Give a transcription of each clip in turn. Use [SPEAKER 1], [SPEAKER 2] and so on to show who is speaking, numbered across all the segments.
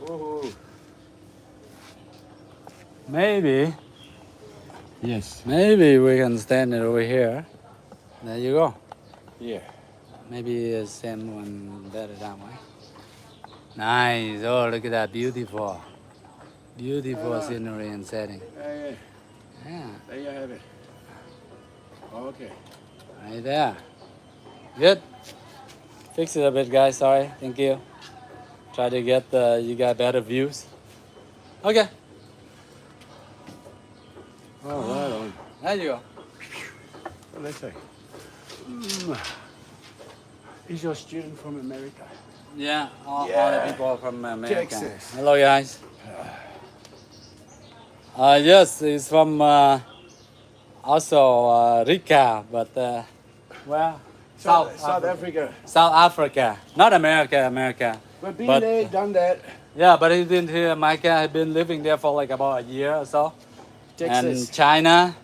[SPEAKER 1] Ooh.
[SPEAKER 2] Maybe
[SPEAKER 1] Yes.
[SPEAKER 2] we can stand it over here. There you go.
[SPEAKER 1] Yeah.
[SPEAKER 2] Maybe the same one better that way. Nice. Oh, look at that. Beautiful. Beautiful scenery and setting.
[SPEAKER 1] Yeah.
[SPEAKER 2] Yeah,
[SPEAKER 1] There you have it. Okay.
[SPEAKER 2] right there. Good. Fix it a bit, guys. Sorry. Thank you. Try to get you got better views. Okay.
[SPEAKER 1] Oh, right on.
[SPEAKER 2] There you go.
[SPEAKER 1] What did I say? Is your student from America?
[SPEAKER 2] Yeah, all
[SPEAKER 1] Yeah.
[SPEAKER 2] the people from America.
[SPEAKER 1] Texas.
[SPEAKER 2] Hello, guys. Yes, he's from also Rica, but where?
[SPEAKER 1] South Africa.
[SPEAKER 2] South Africa, not America. America.
[SPEAKER 1] But been
[SPEAKER 2] But-
[SPEAKER 1] there, done that.
[SPEAKER 2] Yeah, but he didn't here. America. He's been living there for like about a year or so.
[SPEAKER 1] Texas.
[SPEAKER 2] And China.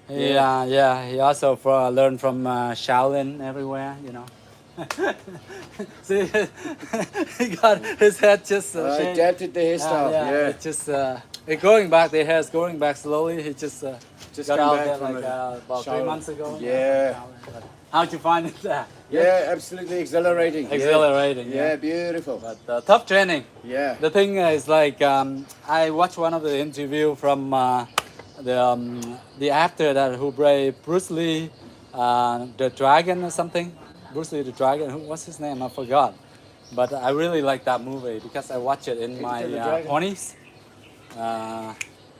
[SPEAKER 2] He,
[SPEAKER 1] Yeah.
[SPEAKER 2] he also learned from Shaolin everywhere, you know. See, he got his head just shaved.
[SPEAKER 1] Adapted the hairstyle. Yeah.
[SPEAKER 2] It just it going back. The hair is going back slowly. He just
[SPEAKER 1] Just
[SPEAKER 2] got
[SPEAKER 1] come
[SPEAKER 2] out
[SPEAKER 1] back
[SPEAKER 2] there
[SPEAKER 1] from
[SPEAKER 2] like
[SPEAKER 1] a
[SPEAKER 2] about 3
[SPEAKER 1] shower.
[SPEAKER 2] months ago.
[SPEAKER 1] Yeah.
[SPEAKER 2] But how'd you find it there?
[SPEAKER 1] Yeah, absolutely exhilarating. Yeah.
[SPEAKER 2] Exhilarating.
[SPEAKER 1] Yeah, beautiful.
[SPEAKER 2] But tough training.
[SPEAKER 1] Yeah.
[SPEAKER 2] The thing is, like, I watched one of the interview from the actor that who played Bruce Lee, the Dragon or something. Bruce Lee the Dragon. What's his name? I forgot. But I really like that movie because I watched it in my
[SPEAKER 1] the Dragon?
[SPEAKER 2] 20s.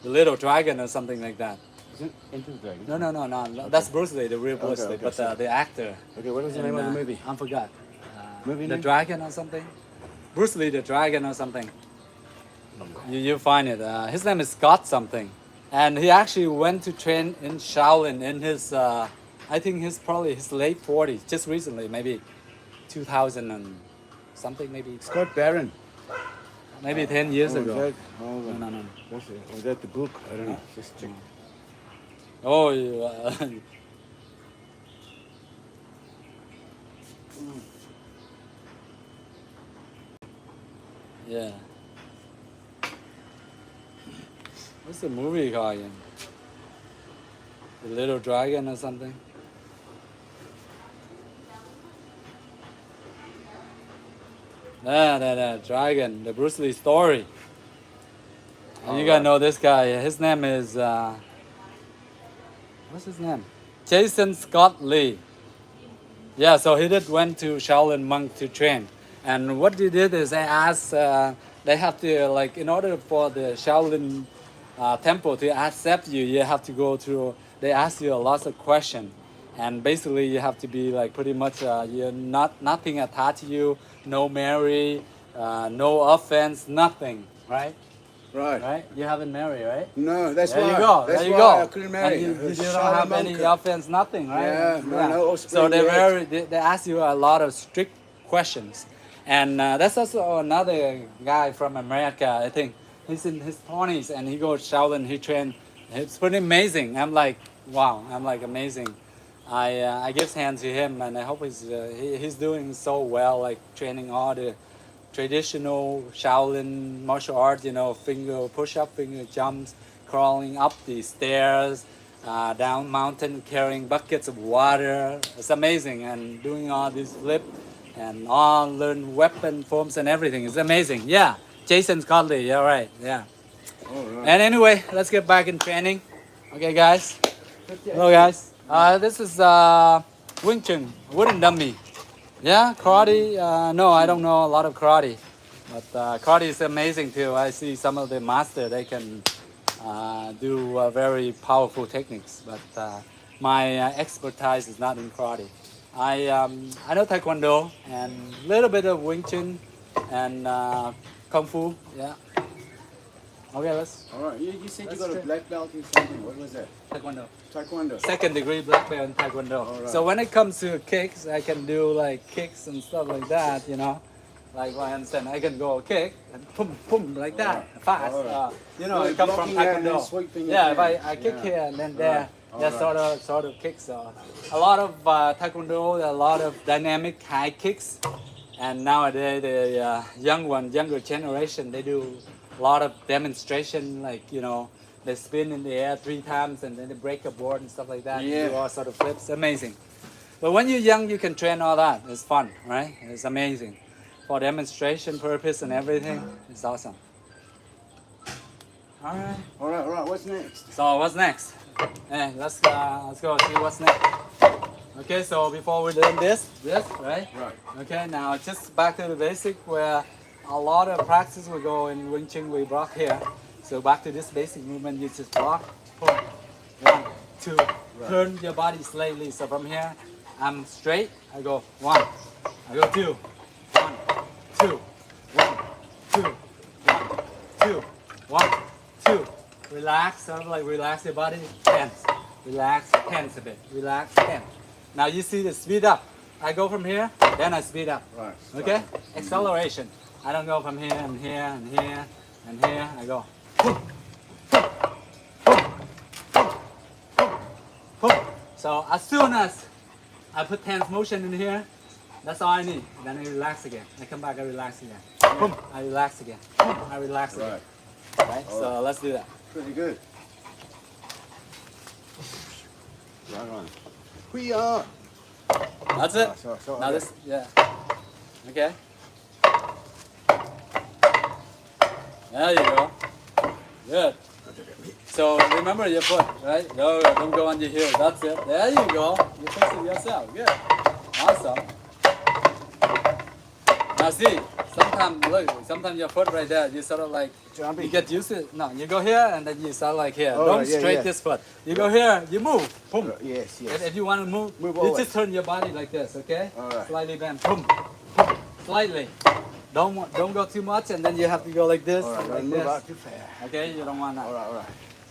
[SPEAKER 2] The Little Dragon or something like that.
[SPEAKER 1] Is it Into the Dragon?
[SPEAKER 2] No. That's Bruce Lee, the real Bruce Lee.
[SPEAKER 1] okay,
[SPEAKER 2] But
[SPEAKER 1] sorry.
[SPEAKER 2] the actor.
[SPEAKER 1] Okay, what was the name of the movie?
[SPEAKER 2] I forgot.
[SPEAKER 1] Movie
[SPEAKER 2] The
[SPEAKER 1] name?
[SPEAKER 2] Dragon or something. Bruce Lee the Dragon or something. You find it. His name is Scott something, and he actually went to train in Shaolin in his. I think he's probably his late 40s, just recently, maybe 2000 and something, maybe
[SPEAKER 1] Scott Barron.
[SPEAKER 2] 10 years
[SPEAKER 1] Oh,
[SPEAKER 2] ago.
[SPEAKER 1] That, hold on.
[SPEAKER 2] No.
[SPEAKER 1] That's it. Was that the book? I don't know. Just check.
[SPEAKER 2] Oh, yeah. What's the movie called again? The Little Dragon or something? That dragon, the Bruce Lee story. And you gotta know this guy. His name is what's his name? Jason Scott Lee. Yeah, so he went to Shaolin monk to train, and what they did is they asked. They have to like in order for the Shaolin temple to accept you, you have to go through. They ask you a lot of questions, and basically you have to be like pretty much you're nothing attached to you, no marry, no offense, nothing, right?
[SPEAKER 1] Right.
[SPEAKER 2] Right? You haven't married, right?
[SPEAKER 1] No, that's
[SPEAKER 2] There
[SPEAKER 1] why.
[SPEAKER 2] you go.
[SPEAKER 1] That's
[SPEAKER 2] there you
[SPEAKER 1] why
[SPEAKER 2] go.
[SPEAKER 1] I couldn't marry.
[SPEAKER 2] And you don't
[SPEAKER 1] Shaolin
[SPEAKER 2] have any
[SPEAKER 1] monk.
[SPEAKER 2] offense, nothing, right?
[SPEAKER 1] Yeah, no
[SPEAKER 2] So
[SPEAKER 1] offspring
[SPEAKER 2] they
[SPEAKER 1] yet.
[SPEAKER 2] they ask you a lot of strict questions, and that's also another guy from America. I think he's in his 20s and he goes Shaolin. He trained. It's pretty amazing. I'm like, wow. I'm like amazing. I give hands to him, and I hope he's doing so well, like training all the traditional Shaolin martial arts, you know, finger push-up, finger jumps, crawling up the stairs, down mountain, carrying buckets of water. It's amazing, and doing all these flip and all learn weapon forms and everything. It's amazing. Yeah, Jason Scottley. Yeah, right. Yeah.
[SPEAKER 1] All right.
[SPEAKER 2] And anyway, let's get back in training. Okay, guys. Hello, guys. This is Wing Chun, wooden dummy. Yeah, karate. No, I don't know a lot of karate, but karate is amazing too. I see some of the master they can do very powerful techniques, but my expertise is not in karate. I know taekwondo and a little bit of Wing Chun and kung fu. Yeah. Okay, let's
[SPEAKER 1] All right. You said you
[SPEAKER 2] Let's
[SPEAKER 1] got a
[SPEAKER 2] check.
[SPEAKER 1] black belt in something. What was that?
[SPEAKER 2] taekwondo.
[SPEAKER 1] Taekwondo.
[SPEAKER 2] Second degree black belt in taekwondo.
[SPEAKER 1] Alright.
[SPEAKER 2] So when it comes to kicks, I can do like kicks and stuff like that, you know. Like I understand, I can go kick and boom, boom, like that,
[SPEAKER 1] Alright.
[SPEAKER 2] fast.
[SPEAKER 1] Alright.
[SPEAKER 2] You know,
[SPEAKER 1] Like
[SPEAKER 2] it comes from
[SPEAKER 1] blocking and then
[SPEAKER 2] taekwondo.
[SPEAKER 1] sweeping
[SPEAKER 2] Yeah,
[SPEAKER 1] again.
[SPEAKER 2] if I kick
[SPEAKER 1] Yeah.
[SPEAKER 2] here and then there, that
[SPEAKER 1] Alright.
[SPEAKER 2] sort of kicks. A lot of taekwondo, a lot of dynamic high kicks, And nowadays, the younger generation, they do a lot of demonstration, like, you know, they spin in the air 3 times and then they break a board and stuff like that.
[SPEAKER 1] Yeah.
[SPEAKER 2] Do all sort of flips. Amazing. But when you're young, you can train all that. It's fun, right? It's amazing. For demonstration purpose and everything, it's awesome. All right.
[SPEAKER 1] All right. What's next?
[SPEAKER 2] So what's next? Hey, let's go see what's next. Okay, so before we learn this, right?
[SPEAKER 1] Right.
[SPEAKER 2] Okay, now just back to the basic where a lot of practice we go in Wing Chun, we block here. So back to this basic movement, you just block, pull, 1, 2, turn your body slightly. So from here, I'm straight, I go 1, I go 2, 1, 2, 1, 2, 1, 2, 1, 2. Relax, sort of like relax your body, tense. Relax, tense a bit. Relax, tense. Now you see the speed up. I go from here, then I speed up.
[SPEAKER 1] Right.
[SPEAKER 2] Okay? Acceleration. I don't go from here and here and here and here. I go. So as soon as I put tense motion in here, that's all I need. Then I relax again. I come back, I relax again. Boom, I relax again. Boom, I relax again. Right? So let's do that.
[SPEAKER 1] Pretty good. Right on. We are.
[SPEAKER 2] That's it.
[SPEAKER 1] So,
[SPEAKER 2] Now this, yeah. Okay. There you go. Good. So remember your foot, right? No, don't go on your heel. That's it. There you go. You fix it yourself. Good. Awesome. Now see, sometimes your foot right there, you sort of like,
[SPEAKER 1] Jumping.
[SPEAKER 2] you get used to it. No, you go here and then you start like here.
[SPEAKER 1] Oh,
[SPEAKER 2] Don't
[SPEAKER 1] yeah,
[SPEAKER 2] straight
[SPEAKER 1] yeah.
[SPEAKER 2] this foot. You go here, you move. Boom.
[SPEAKER 1] Yes.
[SPEAKER 2] If you want to move you
[SPEAKER 1] always.
[SPEAKER 2] just turn your body like this, okay?
[SPEAKER 1] All right.
[SPEAKER 2] Slightly bend. Boom. Boom. Slightly. Don't go too much, and then you have to go like this.
[SPEAKER 1] All right.
[SPEAKER 2] like
[SPEAKER 1] Don't move
[SPEAKER 2] this.
[SPEAKER 1] out too fast.
[SPEAKER 2] Okay, you don't want that.
[SPEAKER 1] All right.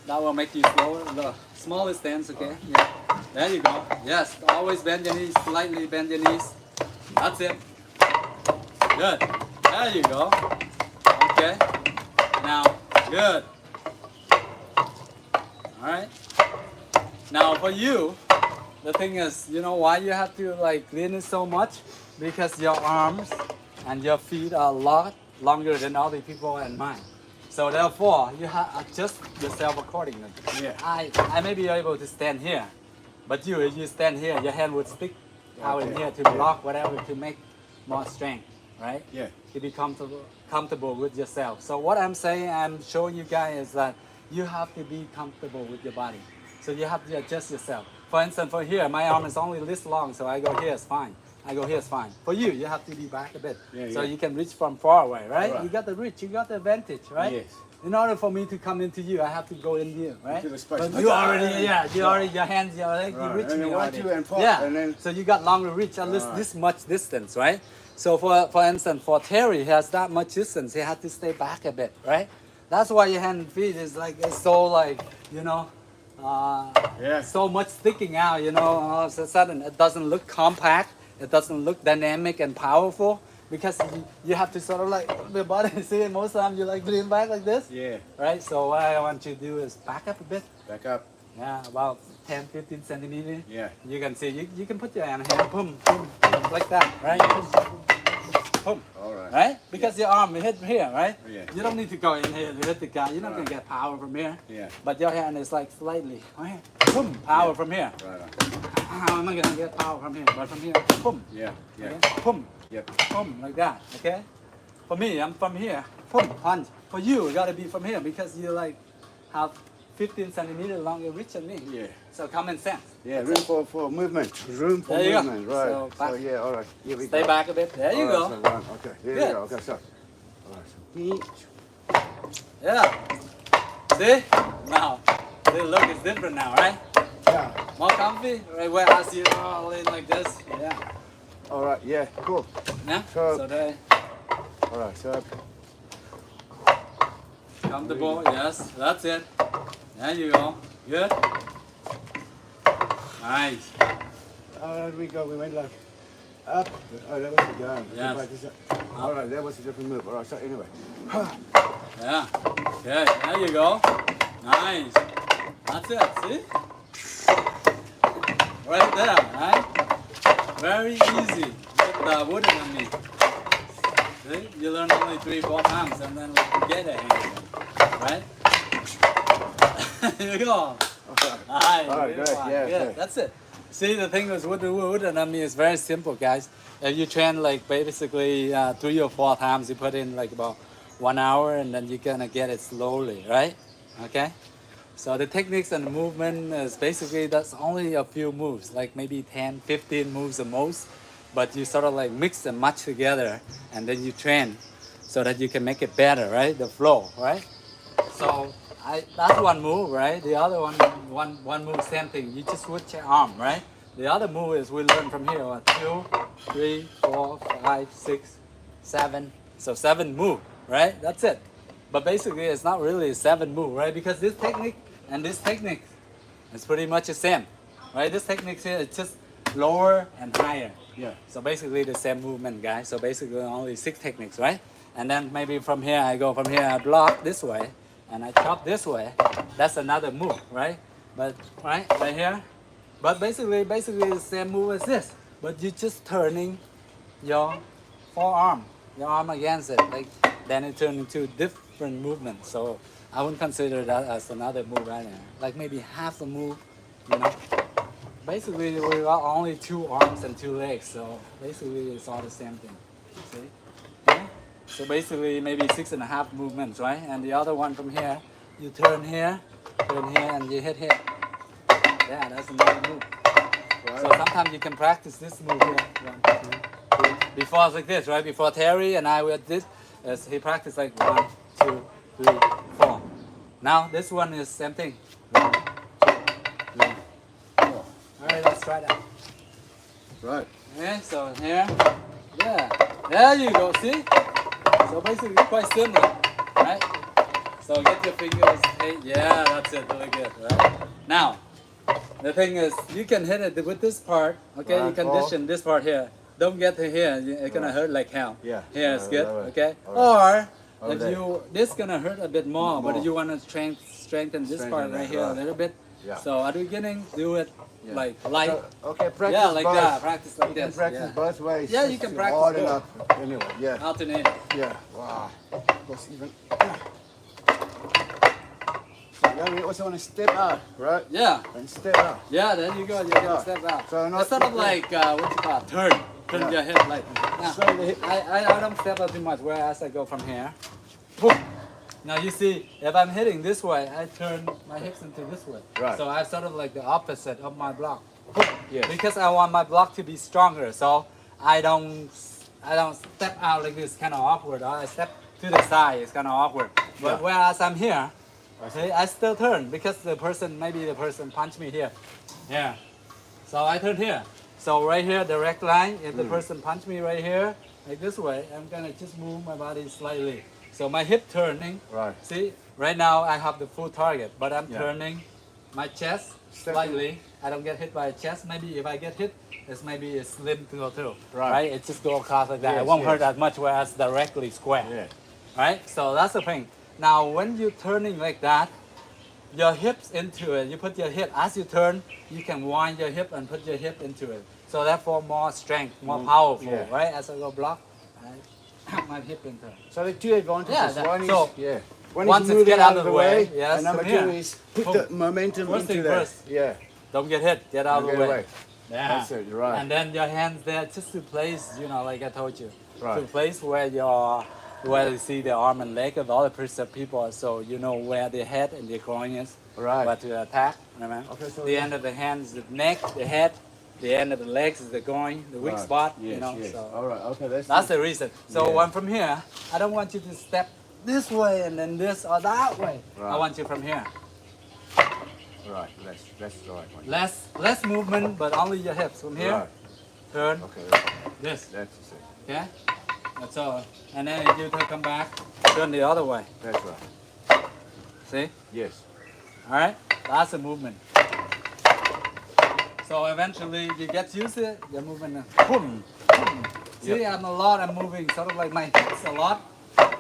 [SPEAKER 2] That will make you slower. The smallest stance, okay? Yeah. There you go. Yes. Always bend your knees. Slightly bend your knees. That's it. Good. There you go. Okay. Now, good. All right. Now for you, the thing is, you know why you have to like clean it so much? Because your arms and your feet are a lot longer than other people and mine. So therefore, you have adjust yourself accordingly.
[SPEAKER 1] Yeah.
[SPEAKER 2] I may be able to stand here, but if you stand here, your hand would stick out in
[SPEAKER 1] Okay.
[SPEAKER 2] here to block whatever to make more strength, right?
[SPEAKER 1] Yeah.
[SPEAKER 2] To be comfortable with yourself. So what I'm saying, I'm showing you guys is that you have to be comfortable with your body. So you have to adjust yourself. For instance, for here, my arm is only this long, so I go here is fine. I go here is fine. For you, you have to be back a bit.
[SPEAKER 1] Yeah,
[SPEAKER 2] so
[SPEAKER 1] yeah.
[SPEAKER 2] you can reach from far away, right?
[SPEAKER 1] Right.
[SPEAKER 2] You got the reach, you got the advantage, right?
[SPEAKER 1] Yes.
[SPEAKER 2] In order for me to come into you, I have to go in you, right?
[SPEAKER 1] Into the space.
[SPEAKER 2] But you already, your hands, your leg, you
[SPEAKER 1] Right.
[SPEAKER 2] reach
[SPEAKER 1] And
[SPEAKER 2] me
[SPEAKER 1] then 1,
[SPEAKER 2] already.
[SPEAKER 1] 2, and pop,
[SPEAKER 2] yeah.
[SPEAKER 1] and then-
[SPEAKER 2] So you got longer reach, at least
[SPEAKER 1] Right.
[SPEAKER 2] this much distance, right? So for instance, for Terry, he has that much distance. He had to stay back a bit, right? That's why your hand and feet is like it's so like
[SPEAKER 1] Yeah.
[SPEAKER 2] so much sticking out. All of a sudden it doesn't look compact. It doesn't look dynamic and powerful because you have to sort of like the body. See, most of the time you like lean back like this,
[SPEAKER 1] Yeah.
[SPEAKER 2] right? So what I want you to do is back up a bit.
[SPEAKER 1] Back up.
[SPEAKER 2] Yeah, about 10, 15 centimeters.
[SPEAKER 1] Yeah.
[SPEAKER 2] You can see, you can put your hand here, boom, boom, boom, like that, right? Boom, boom, boom,
[SPEAKER 1] All right.
[SPEAKER 2] right? Because your arm hit here, right?
[SPEAKER 1] Yeah.
[SPEAKER 2] You don't need to go in here to hit the guy. You're not going
[SPEAKER 1] Right.
[SPEAKER 2] to get power from here.
[SPEAKER 1] Yeah.
[SPEAKER 2] But your hand is like slightly, right? Boom, power from here.
[SPEAKER 1] Right on.
[SPEAKER 2] I'm not going to get power from here, but from here, boom.
[SPEAKER 1] Yeah. Yeah.
[SPEAKER 2] Okay? Boom,
[SPEAKER 1] Yep.
[SPEAKER 2] boom, like that, okay? For me, I'm from here, boom, punch. For you, it got to be from here because you like have 15 centimeters longer reach than me.
[SPEAKER 1] Yeah.
[SPEAKER 2] So common sense.
[SPEAKER 1] Yeah. Room for movement. Room for
[SPEAKER 2] There you go.
[SPEAKER 1] movement. Right.
[SPEAKER 2] So
[SPEAKER 1] So,
[SPEAKER 2] back.
[SPEAKER 1] yeah. All right. Here we
[SPEAKER 2] Stay
[SPEAKER 1] go.
[SPEAKER 2] back a bit. There you
[SPEAKER 1] All
[SPEAKER 2] go.
[SPEAKER 1] right, so one. Okay. Here
[SPEAKER 2] Good.
[SPEAKER 1] we go. Okay. So. All right. So each.
[SPEAKER 2] Yeah. See? Now, the look is different now, right?
[SPEAKER 1] Yeah.
[SPEAKER 2] More comfy, right? Where I see it all in like this. Yeah.
[SPEAKER 1] All right. Yeah. Cool.
[SPEAKER 2] Yeah.
[SPEAKER 1] So-
[SPEAKER 2] So they
[SPEAKER 1] All right. So.
[SPEAKER 2] comfortable. Yes. That's it. There you go. Good. Nice.
[SPEAKER 1] There we go. We went like up. Oh, that was the gun.
[SPEAKER 2] Yes.
[SPEAKER 1] Like this. All right. That was a different move. All right. So anyway.
[SPEAKER 2] Yeah. Okay. There you go. Nice. That's it. See? Right there, right? Very easy. Put the wooden on me. See? You learn only 3-4 times and then you get a hand, right? Here you go.
[SPEAKER 1] Alright, good. Yeah,
[SPEAKER 2] good.
[SPEAKER 1] okay.
[SPEAKER 2] That's it. See, the thing is with the wood, and I mean, it's very simple, guys. If you train like basically 3 or 4 times, you put in like about 1 hour, and then you're gonna get it slowly, right? Okay. So the techniques and the movement is basically that's only a few moves, like maybe 10, 15 moves the most. But you sort of like mix and match together, and then you train so that you can make it better, right? The flow, right? So that's one move, right? The other one move, same thing. You just switch your arm, right? The other move is we learn from here. 2, 3, 4, 5, 6, 7. So 7 move, right? That's it. But basically, it's not really 7 move, right? Because this technique and this technique is pretty much the same, right? This technique here is just lower and higher.
[SPEAKER 1] Yeah.
[SPEAKER 2] So basically the same movement, guys. So basically only 6 techniques, right? And then maybe from here, I go from here, I block this way, and I chop this way. That's another move, right? But right here. But basically the same move as this. But you're just turning your forearm, your arm against it. Like then it turns into different movement. So I wouldn't consider that as another move right there. Like maybe half a move, you know. Basically, we got only 2 arms and 2 legs, so basically it's all the same thing. See? Okay? So basically, maybe 6.5 movements, right? And the other one from here, you turn here, and you hit here. Yeah, that's another move.
[SPEAKER 1] Right.
[SPEAKER 2] So sometimes you can practice this move here. 1, 2, 3. Before it's like this, right? Before Terry and I were this, he practiced like 1, 2, 3, 4. Now this one is same thing. 1, 2, 3. Alright, let's try that.
[SPEAKER 1] Right.
[SPEAKER 2] Okay, so here, yeah, there you go, see? So basically quite similar, right? So get your fingers, hey, yeah, that's it, really good, right? Now, the thing is, you can hit it with this part, okay? You condition this part here. Don't get to here, it's gonna hurt like hell.
[SPEAKER 1] Yeah.
[SPEAKER 2] Here it's good,
[SPEAKER 1] right.
[SPEAKER 2] okay?
[SPEAKER 1] Right.
[SPEAKER 2] Or, if you, this gonna hurt a bit more, but if you wanna strengthen this part right here a little bit,
[SPEAKER 1] Yeah.
[SPEAKER 2] so at the beginning, do it like light.
[SPEAKER 1] So, okay, practice
[SPEAKER 2] Yeah, like
[SPEAKER 1] both.
[SPEAKER 2] that. Practice like
[SPEAKER 1] You
[SPEAKER 2] this.
[SPEAKER 1] can practice
[SPEAKER 2] Yeah.
[SPEAKER 1] both ways.
[SPEAKER 2] Yeah, you can
[SPEAKER 1] It's
[SPEAKER 2] practice
[SPEAKER 1] hard
[SPEAKER 2] both.
[SPEAKER 1] enough. Anyway, yeah.
[SPEAKER 2] Alternate.
[SPEAKER 1] Yeah. Wow. That's even. Yeah, we also want to step out, right?
[SPEAKER 2] Yeah.
[SPEAKER 1] And step out.
[SPEAKER 2] Yeah, there you go. You can step out.
[SPEAKER 1] So not
[SPEAKER 2] it's sort of like what you call turn. Turn
[SPEAKER 1] Yeah.
[SPEAKER 2] your head like. Now,
[SPEAKER 1] Straight the hip.
[SPEAKER 2] I don't step out too much. Whereas I go from here. Boom. Now you see, if I'm hitting this way, I turn my hips into this way.
[SPEAKER 1] Right.
[SPEAKER 2] So I sort of like the opposite of my block.
[SPEAKER 1] Yes.
[SPEAKER 2] Because I want my block to be stronger. So I don't step out like this, kind of awkward. I step to the side, it's kind of awkward. But
[SPEAKER 1] Yeah.
[SPEAKER 2] whereas I'm here, okay, I still turn because maybe the person punched me here. Yeah. So I turn here. So right here, direct line, if the person punched me right here, like this way, I'm gonna just move my body slightly. So my hip turning,
[SPEAKER 1] Right.
[SPEAKER 2] see, right now I have the full target, but I'm
[SPEAKER 1] Yeah.
[SPEAKER 2] turning my chest slightly. I don't get hit by a chest. Maybe if I get hit, it's maybe a slim to go through.
[SPEAKER 1] Right.
[SPEAKER 2] It just go across like that.
[SPEAKER 1] Yes,
[SPEAKER 2] It won't hurt
[SPEAKER 1] yes.
[SPEAKER 2] as much whereas directly square.
[SPEAKER 1] Yeah.
[SPEAKER 2] Right? So that's the thing. Now when you're turning like that, your hips into it, you put your hip, as you turn, you can wind your hip and put your hip into it. So therefore more strength, more powerful,
[SPEAKER 1] yeah.
[SPEAKER 2] right? As I go block, I put my hip into it.
[SPEAKER 1] So the 2 advantages.
[SPEAKER 2] Yeah,
[SPEAKER 1] One is,
[SPEAKER 2] so
[SPEAKER 1] yeah. One
[SPEAKER 2] once
[SPEAKER 1] is
[SPEAKER 2] it's
[SPEAKER 1] moving
[SPEAKER 2] get
[SPEAKER 1] out of the way.
[SPEAKER 2] yes,
[SPEAKER 1] and number
[SPEAKER 2] from
[SPEAKER 1] 2
[SPEAKER 2] here.
[SPEAKER 1] is put
[SPEAKER 2] Boom.
[SPEAKER 1] the momentum
[SPEAKER 2] First
[SPEAKER 1] into
[SPEAKER 2] thing
[SPEAKER 1] that.
[SPEAKER 2] first.
[SPEAKER 1] Yeah.
[SPEAKER 2] Don't get hit, get out of
[SPEAKER 1] Get
[SPEAKER 2] the way.
[SPEAKER 1] away.
[SPEAKER 2] Yeah.
[SPEAKER 1] That's it, you're right.
[SPEAKER 2] And then your hands there just to place, like I told you.
[SPEAKER 1] Right.
[SPEAKER 2] To place where you see the arm and leg of other people, so you know where the head and the groin is.
[SPEAKER 1] Right.
[SPEAKER 2] Where to attack. Remember?
[SPEAKER 1] Okay, so
[SPEAKER 2] the end of the hand is the neck, the head. The end of the legs is the groin, the weak
[SPEAKER 1] Right.
[SPEAKER 2] spot.
[SPEAKER 1] Yes, yes.
[SPEAKER 2] So
[SPEAKER 1] All right. Okay.
[SPEAKER 2] that's the reason. So
[SPEAKER 1] Yeah.
[SPEAKER 2] when from here, I don't want you to step this way and then this or that way. I
[SPEAKER 1] Right.
[SPEAKER 2] want you from here.
[SPEAKER 1] Right. That's the right one.
[SPEAKER 2] Less movement, but only your hips. From here,
[SPEAKER 1] Right.
[SPEAKER 2] turn
[SPEAKER 1] Okay.
[SPEAKER 2] this.
[SPEAKER 1] That's it.
[SPEAKER 2] Okay? That's all. And then if you come back, turn the other way.
[SPEAKER 1] That's right.
[SPEAKER 2] See?
[SPEAKER 1] Yes.
[SPEAKER 2] Alright? That's the movement. So eventually you get used to it, you're moving. Boom, boom. See, I'm moving sort of like my hips a lot.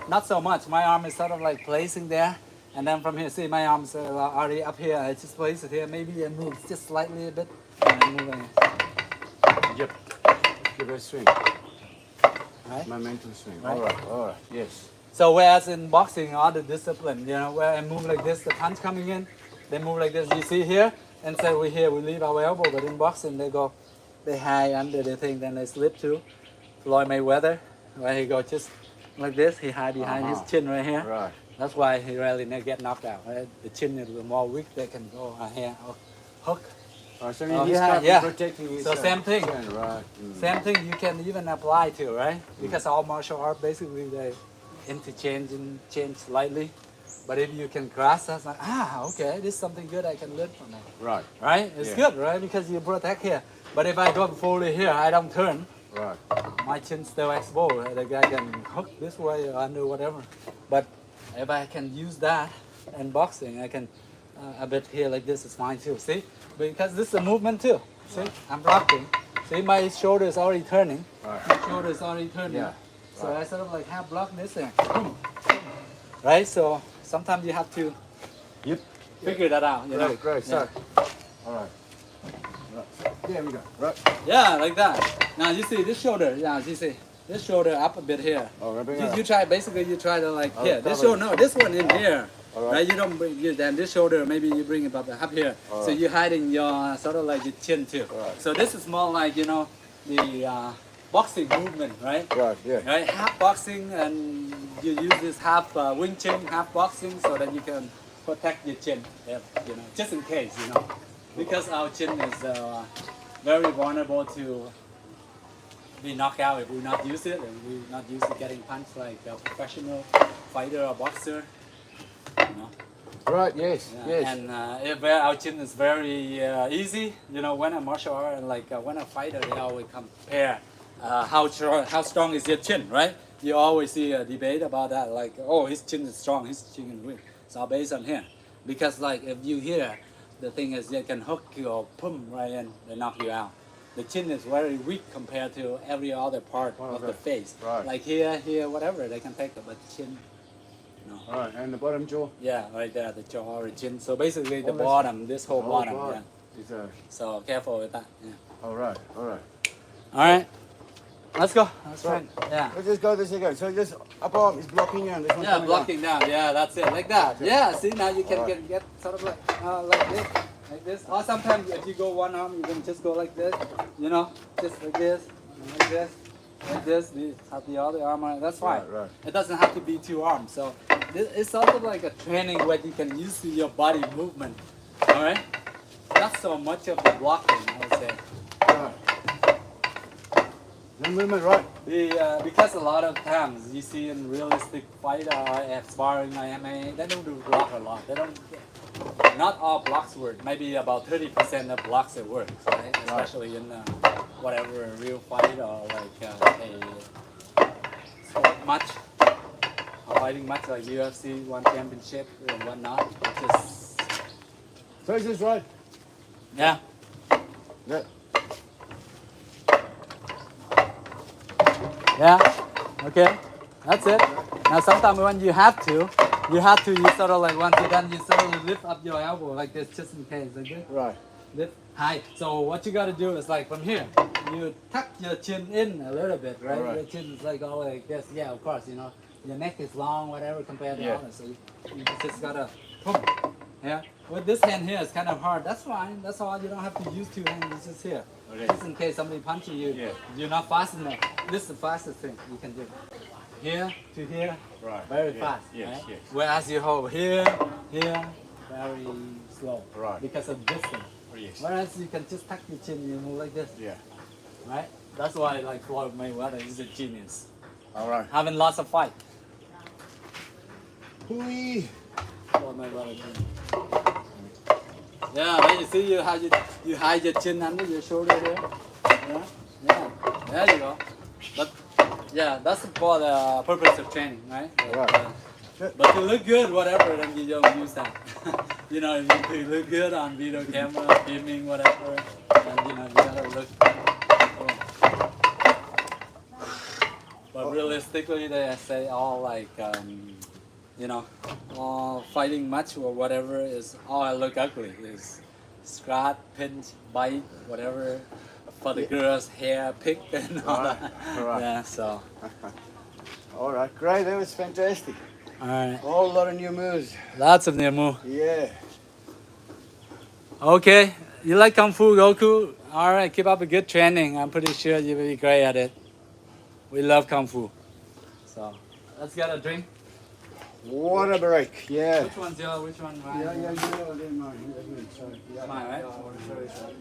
[SPEAKER 2] Not so much. My arm is sort of like placing there. And then from here, see, my arms are already up here. I just place it here. Maybe it moves just slightly a bit. And I'm moving.
[SPEAKER 1] Yep. Give it a swing.
[SPEAKER 2] right?
[SPEAKER 1] Momentum swing.
[SPEAKER 2] Right.
[SPEAKER 1] All right, yes.
[SPEAKER 2] So whereas in boxing, all the discipline, you know, where I move like this, the punch coming in, they move like this. You see here, and so we here we leave our elbow, but in boxing they go, they hide under the thing, then they slip to. Floyd Mayweather, where he go just like this, he hide behind his chin right here.
[SPEAKER 1] Right.
[SPEAKER 2] That's why he rarely get knocked out. Right? The chin is more weak, they can go here, hook.
[SPEAKER 1] Right, so
[SPEAKER 2] Oh,
[SPEAKER 1] he's
[SPEAKER 2] yeah.
[SPEAKER 1] protecting his
[SPEAKER 2] So same thing.
[SPEAKER 1] chin, right.
[SPEAKER 2] Same thing you can even apply to, right? Because all martial art basically they interchange and change slightly. But if you can grasp that, like, okay, this is something good I can learn from it.
[SPEAKER 1] Right.
[SPEAKER 2] Right? It's good, right? Because you protect here. But if I go fully here, I don't turn.
[SPEAKER 1] Right.
[SPEAKER 2] My chin still exposed. The guy can hook this way or under whatever. But if I can use that in boxing, I can a bit here like this is fine too. See? Because this is a movement too. See? I'm blocking. See, my shoulder is already turning.
[SPEAKER 1] Right.
[SPEAKER 2] My shoulder is already turning.
[SPEAKER 1] Yeah.
[SPEAKER 2] So I sort of like half block this thing. Right? So sometimes you have to figure that out. You know?
[SPEAKER 1] Great.
[SPEAKER 2] Yeah.
[SPEAKER 1] So, all right. There we go. Right.
[SPEAKER 2] Yeah, like that. Now you see this shoulder. Yeah, you see this shoulder up a bit here.
[SPEAKER 1] Oh, rubbing
[SPEAKER 2] You try basically you try to like here. This
[SPEAKER 1] cover.
[SPEAKER 2] shoulder, no, this one in here.
[SPEAKER 1] All right.
[SPEAKER 2] Right. You don't bring then this shoulder. Maybe you bring it up here.
[SPEAKER 1] All
[SPEAKER 2] So
[SPEAKER 1] right.
[SPEAKER 2] you're hiding your sort of like your chin too.
[SPEAKER 1] Right.
[SPEAKER 2] So this is more like the boxing movement, right?
[SPEAKER 1] Right. Yeah.
[SPEAKER 2] Right. Half boxing and you use this half wing chin, half boxing, so that you can protect your chin. Yeah, just in case, because our chin is very vulnerable to be knocked out if we not use it, and we're not used to getting punched like a professional fighter or boxer.
[SPEAKER 1] Right. Yes.
[SPEAKER 2] Yeah.
[SPEAKER 1] Yes.
[SPEAKER 2] And if our chin is very easy, when a martial art, like when a fighter, they always compare how strong is your chin, right? You always see a debate about that, like, oh, his chin is strong, his chin is weak. So based on here, because like if you hear, the thing is they can hook you or pum right in, they knock you out. The chin is very weak compared to every other part of the face.
[SPEAKER 1] Right.
[SPEAKER 2] Like here, whatever, they can take it, but chin, no.
[SPEAKER 1] All right. And the bottom jaw.
[SPEAKER 2] Yeah, right there, the jaw or chin. So basically the
[SPEAKER 1] that's-
[SPEAKER 2] bottom, this whole bottom,
[SPEAKER 1] part
[SPEAKER 2] yeah.
[SPEAKER 1] is a.
[SPEAKER 2] So careful with that, yeah.
[SPEAKER 1] All right. All right.
[SPEAKER 2] All right, let's go. Let's try.
[SPEAKER 1] Right.
[SPEAKER 2] Yeah.
[SPEAKER 1] Let's just go this again. So this upper arm is blocking you and this one
[SPEAKER 2] Yeah,
[SPEAKER 1] coming
[SPEAKER 2] blocking down. Yeah, that's it. Like that. Yeah. See, now you can
[SPEAKER 1] Alright.
[SPEAKER 2] get sort of like this, like this. Or sometimes if you go one arm, you can just go like this. Just like this, like this, like this. Have the other arm on it. That's fine.
[SPEAKER 1] Right.
[SPEAKER 2] It doesn't have to be two arms. So it's sort of like a training where you can use your body movement. All right. Not so much of the blocking, I would say.
[SPEAKER 1] Right. No movement, right?
[SPEAKER 2] Because a lot of times you see in realistic fight or sparring or MMA, they don't do block a lot. They don't. Not all blocks work. Maybe about 30% of blocks it works, right? Especially in whatever a real fight or like a sport match, or fighting match like UFC, one championship and whatnot. It's just
[SPEAKER 1] So is this right?
[SPEAKER 2] yeah.
[SPEAKER 1] Yeah.
[SPEAKER 2] Yeah, okay, that's it. Now sometimes when you sort of like once you're done, you sort of lift up your elbow like this just in case, like this.
[SPEAKER 1] Right.
[SPEAKER 2] Lift high. So what you gotta do is like from here, you tuck your chin in a little bit, right?
[SPEAKER 1] Alright.
[SPEAKER 2] Your chin is like all like this. Yeah, of course, your neck is long, whatever compared to
[SPEAKER 1] Yeah.
[SPEAKER 2] others. So you just gotta, boom. Yeah. With this hand here, it's kind of hard. That's fine. That's all. You don't have to use two hands. It's just here.
[SPEAKER 1] Okay.
[SPEAKER 2] Just in case somebody punches you,
[SPEAKER 1] Yeah.
[SPEAKER 2] you're not fast enough. This is the fastest thing you can do. Here to here,
[SPEAKER 1] Right.
[SPEAKER 2] very
[SPEAKER 1] Yeah.
[SPEAKER 2] fast.
[SPEAKER 1] Yes,
[SPEAKER 2] Right?
[SPEAKER 1] yes.
[SPEAKER 2] Whereas you hold here, very slow.
[SPEAKER 1] Right.
[SPEAKER 2] Because of distance.
[SPEAKER 1] Yes.
[SPEAKER 2] Whereas you can just tuck your chin, you move like this.
[SPEAKER 1] Yeah.
[SPEAKER 2] Right? That's why like Floyd Mayweather is a genius.
[SPEAKER 1] All right.
[SPEAKER 2] Having lots of fight.
[SPEAKER 1] Hui.
[SPEAKER 2] Floyd Mayweather. Yeah, right. You see you hide your chin under your shoulder there. Yeah. There you go. But yeah, that's for the purpose of training, right?
[SPEAKER 1] Right.
[SPEAKER 2] But to look good, whatever, then you don't use that. If you look good on video camera, filming, whatever, then you gotta look. But realistically, they say all like, all fighting match or whatever is all look ugly. Is scratch, pinch, bite, whatever, for the
[SPEAKER 1] Yeah.
[SPEAKER 2] girls' hair picked and all
[SPEAKER 1] Right,
[SPEAKER 2] that.
[SPEAKER 1] right.
[SPEAKER 2] Yeah, so.
[SPEAKER 1] All right, great. That was fantastic.
[SPEAKER 2] All right.
[SPEAKER 1] A whole lot of new moves.
[SPEAKER 2] Lots of new move.
[SPEAKER 1] Yeah.
[SPEAKER 2] Okay. You like Kung Fu, Goku? All right. Keep up a good training. I'm pretty sure you will be great at it. We love Kung Fu. So, let's get a drink.
[SPEAKER 1] What a break. Yeah.
[SPEAKER 2] Which one's yours? Which one mine?
[SPEAKER 1] Yeah, yeah, you know, then mine. That's me. Sorry. Yeah.
[SPEAKER 2] Mine, right?
[SPEAKER 1] Sorry, sorry.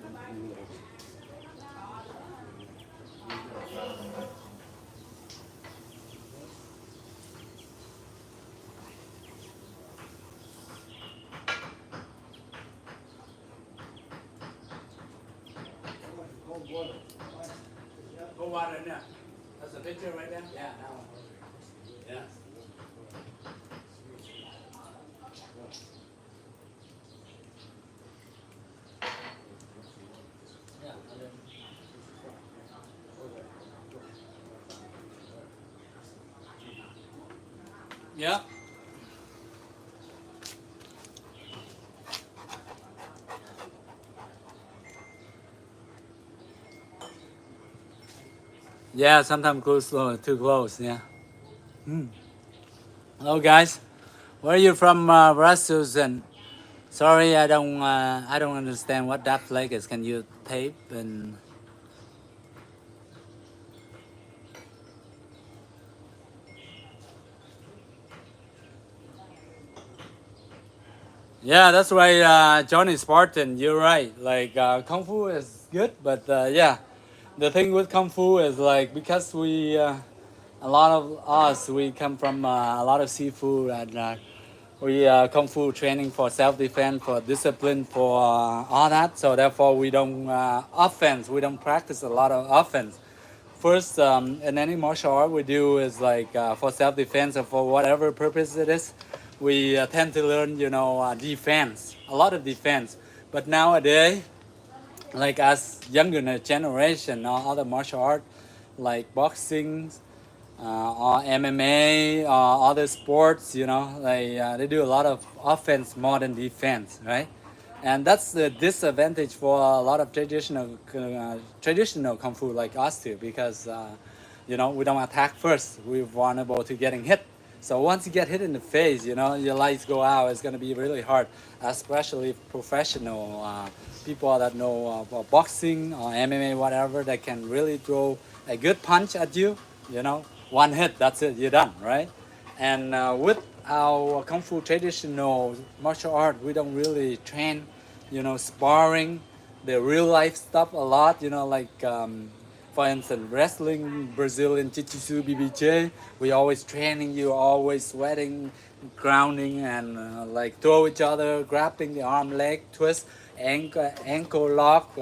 [SPEAKER 2] Go water in there. That's a picture right there? Yeah, that one. Yeah. Yeah. Yeah, sometimes too close, yeah. Hello guys, where are you from, Brussels? And sorry, I don't understand what that flag is. Can you tape and? Yeah, that's right, Johnny Spartan. You're right. Like Kung Fu is good, but yeah, the thing with Kung Fu is like because a lot of us we come from a lot of seafood and we Kung Fu training for self-defense, for discipline, for all that. So therefore we don't offense. We don't practice a lot of offense. First, in any martial art we do is like for self-defense or for whatever purpose it is, we tend to learn, defense, a lot of defense. But nowadays, like as younger generation, or other martial art, like boxing, or MMA, or other sports, they do a lot of offense more than defense, right? And that's the disadvantage for a lot of traditional kung fu like us too, because we don't attack first. We're vulnerable to getting hit. So once you get hit in the face, your lights go out. It's gonna be really hard, especially professional people that know boxing or MMA, whatever, that can really throw a good punch at you. One hit, that's it, you're done, right? And with our kung fu traditional martial art, we don't really train, sparring, the real life stuff a lot. Like for instance, wrestling, Brazilian jiu-jitsu, BBJ. We always training you, always sweating, grounding, and like throw each other, grabbing the arm, leg, twist, ankle lock.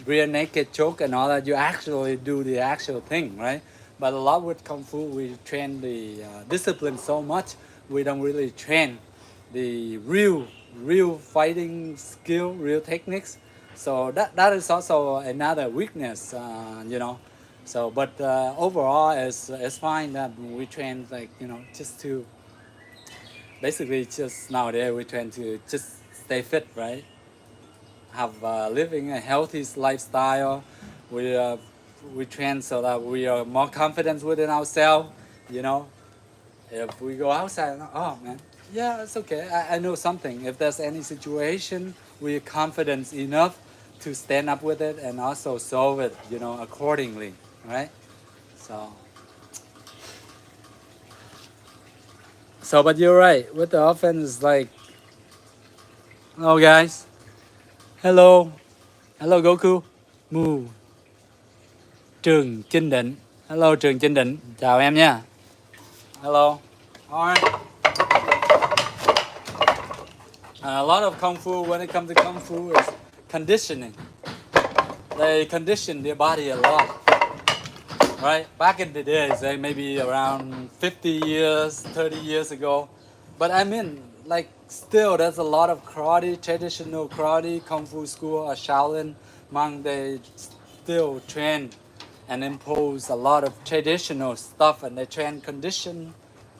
[SPEAKER 2] Rear naked choke and all that. You actually do the actual thing, right? But a lot with kung fu, we train the discipline so much, we don't really train the real fighting skill, real techniques. So that is also another weakness, So, but overall, it's fine that we train, like, just to basically just nowadays we train to just stay fit, right? Have living a healthy lifestyle. We train so that we are more confident within ourselves. You know, if we go outside, oh man, yeah, it's okay. I know something. If there's any situation, we're confident enough to stand up with it and also solve it. Accordingly, right? So, but you're right. With the offense, like, hello guys, hello, hello Goku, move. Trường Chinh Định. Hello Trường Chinh Định. Chào em nha. Hello. Alright. A lot of Kung Fu, when it comes to Kung Fu, is conditioning. They condition their body a lot. Right? Back in the days, maybe around 50 years, 30 years ago. But I mean, like, still, there's a lot of karate, traditional karate, Kung Fu school, or Shaolin monk, they still train and impose a lot of traditional stuff, and they train condition.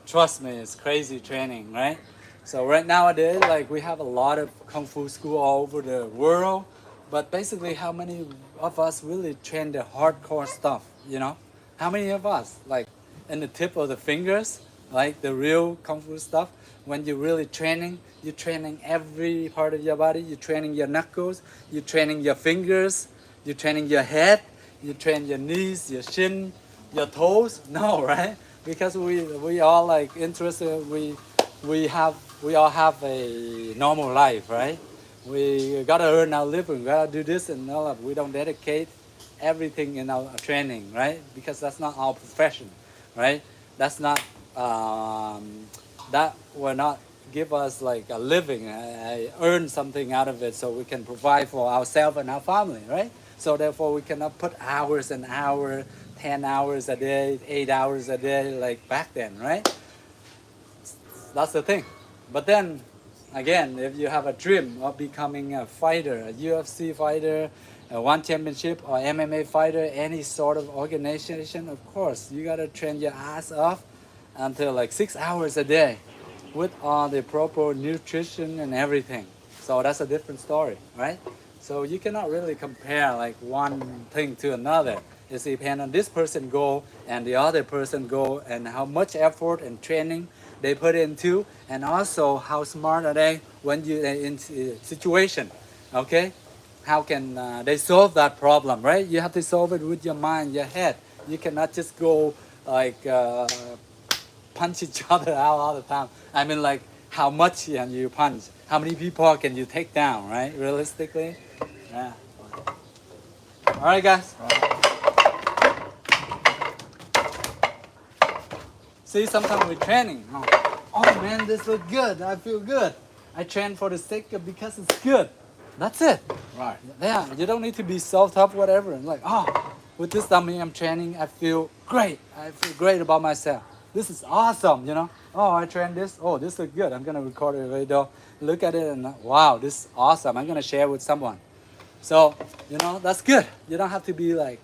[SPEAKER 2] Trust me, it's crazy training, right? So right nowadays, like, we have a lot of kung fu school all over the world, but basically how many of us really train the hardcore stuff, you know? How many of us, like in the tip of the fingers, like the real Kung Fu stuff, when you're really training, you're training every part of your body, you're training your knuckles, you're training your fingers, you're training your head, you train your knees, your shin, your toes? No, right? Because we all like interested, we all have a normal life, right? We gotta earn our living, we gotta do this and all of. We don't dedicate everything in our training, right? Because that's not our profession, right? That's not that will not give us like a living, earn something out of it, so we can provide for ourselves and our family, right? So therefore, we cannot put hours and hours, 10 hours a day, 8 hours a day, like back then, right? That's the thing. But then, again, if you have a dream of becoming a fighter, a UFC fighter, a one championship or MMA fighter, any sort of organization, of course, you gotta train your ass off until like 6 hours a day with all the proper nutrition and everything. So that's a different story, right? So you cannot really compare like one thing to another. It depends on this person goal and the other person goal and how much effort and training they put into, and also how smart are they when you're in situation, okay? How can they solve that problem, right? You have to solve it with your mind, your head. You cannot just go like punch each other out all the time. I mean, like, how much can you punch? How many people can you take down, right? Realistically, yeah. All right, guys. See, sometimes we're training. Oh man, this looks good. I feel good. I train for the sake of because it's good. That's it.
[SPEAKER 1] Right.
[SPEAKER 2] Yeah, you don't need to be self-tough, whatever. And like, oh, with this dummy I'm training, I feel great. I feel great about myself. This is awesome, you know. Oh, I trained this. Oh, this looks good. I'm gonna record a video. Look at it and wow, this is awesome. I'm gonna share with someone. So, you know, that's good. You don't have to be like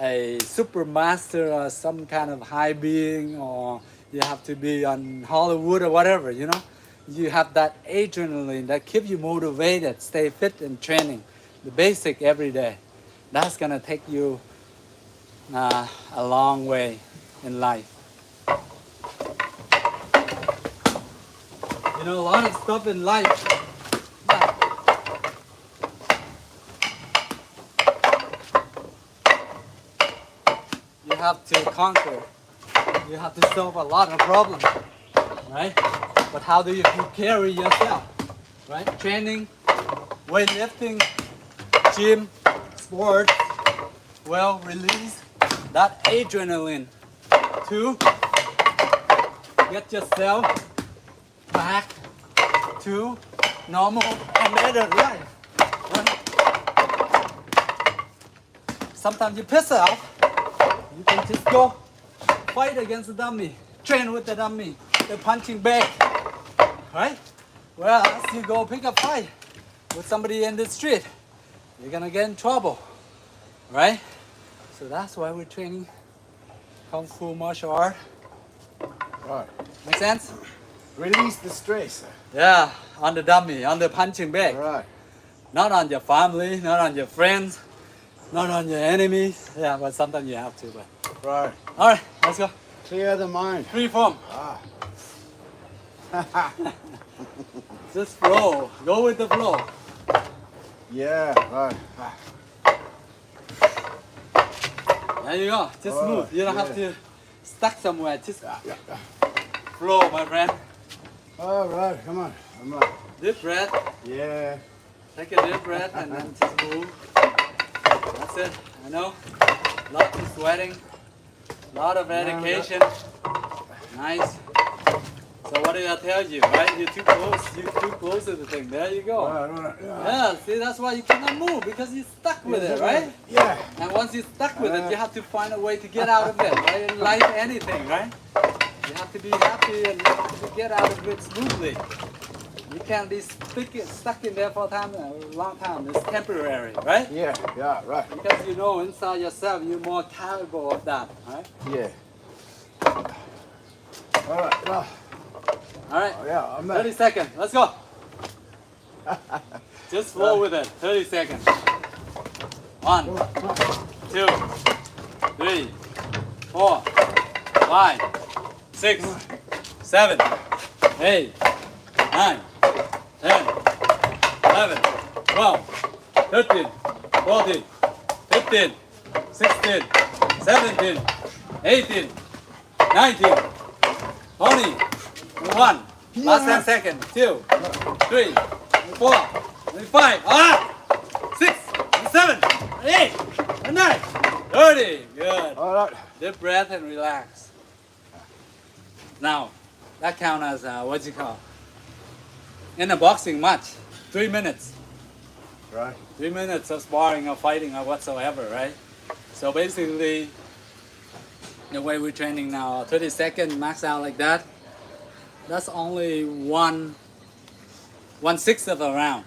[SPEAKER 2] a super master or some kind of high being, or you have to be on Hollywood or whatever, you know. You have that adrenaline that keeps you motivated, stay fit and training, the basic every day. That's gonna take you a long way in life. You know, a lot of stuff in life, you have to conquer. You have to solve a lot of problems, right? But how do you carry yourself, right? Training, weightlifting, gym, sports, well, release that adrenaline to get yourself back to normal and better life, right? Sometimes you piss off, you can just go fight against the dummy, train with the dummy, the punching bag, right? Whereas you go pick a fight with somebody in the street, you're gonna get in trouble, right? So that's why we're training Kung Fu martial art.
[SPEAKER 1] Right.
[SPEAKER 2] Make sense?
[SPEAKER 1] Release the stress.
[SPEAKER 2] Yeah, on the dummy, on the punching bag.
[SPEAKER 1] Right.
[SPEAKER 2] Not on your family, not on your friends, not on your enemies. Yeah, but sometimes you have to. But
[SPEAKER 1] Right.
[SPEAKER 2] all right, let's go.
[SPEAKER 1] Clear the mind.
[SPEAKER 2] Free form.
[SPEAKER 1] Ah.
[SPEAKER 2] Just flow. Go with the flow.
[SPEAKER 1] Yeah. Right.
[SPEAKER 2] There you go. Just
[SPEAKER 1] Oh,
[SPEAKER 2] move. You don't have
[SPEAKER 1] yeah.
[SPEAKER 2] to stuck somewhere. Just
[SPEAKER 1] Yeah.
[SPEAKER 2] flow, my friend.
[SPEAKER 1] All right. Come on. Come on.
[SPEAKER 2] Deep breath.
[SPEAKER 1] Yeah.
[SPEAKER 2] Take a deep breath and then just move. That's it. I know. Lots of sweating. Lot of dedication. Nice. So what did I tell you, right? You're too close. You're too close to the thing. There you go.
[SPEAKER 1] Right.
[SPEAKER 2] Yeah, see, that's why you cannot move, because you're stuck with it, right?
[SPEAKER 1] Yeah.
[SPEAKER 2] And once you're stuck with it, you have to find a way to get out of it, right? In life, anything, right? You have to be happy and you have to get out of it smoothly. You can't be stuck in there for a long time. It's temporary, right?
[SPEAKER 1] Yeah. Yeah. Right.
[SPEAKER 2] Because you know inside yourself, you're more capable of that, right?
[SPEAKER 1] Yeah. All right. Well,
[SPEAKER 2] All right,
[SPEAKER 1] yeah. I'm
[SPEAKER 2] 30 seconds, let's go. Just flow with it, 30 seconds. 1, 2, 3, 4, 5, 6, 7, 8, 9, 10, 11, 12, 13, 14, 15, 16, 17, 18, 19, 20, 21. Last 10 seconds. 2, 3, 4, 5, 6, 7, 8, 9, 30. Good.
[SPEAKER 1] All right.
[SPEAKER 2] Deep breath and relax. Now, that count as what you call in a boxing match, 3 minutes.
[SPEAKER 1] Right.
[SPEAKER 2] 3 minutes of sparring or fighting or whatsoever, right? So basically, the way we're training now, 30 seconds max out like that. That's only 1/6 of a round.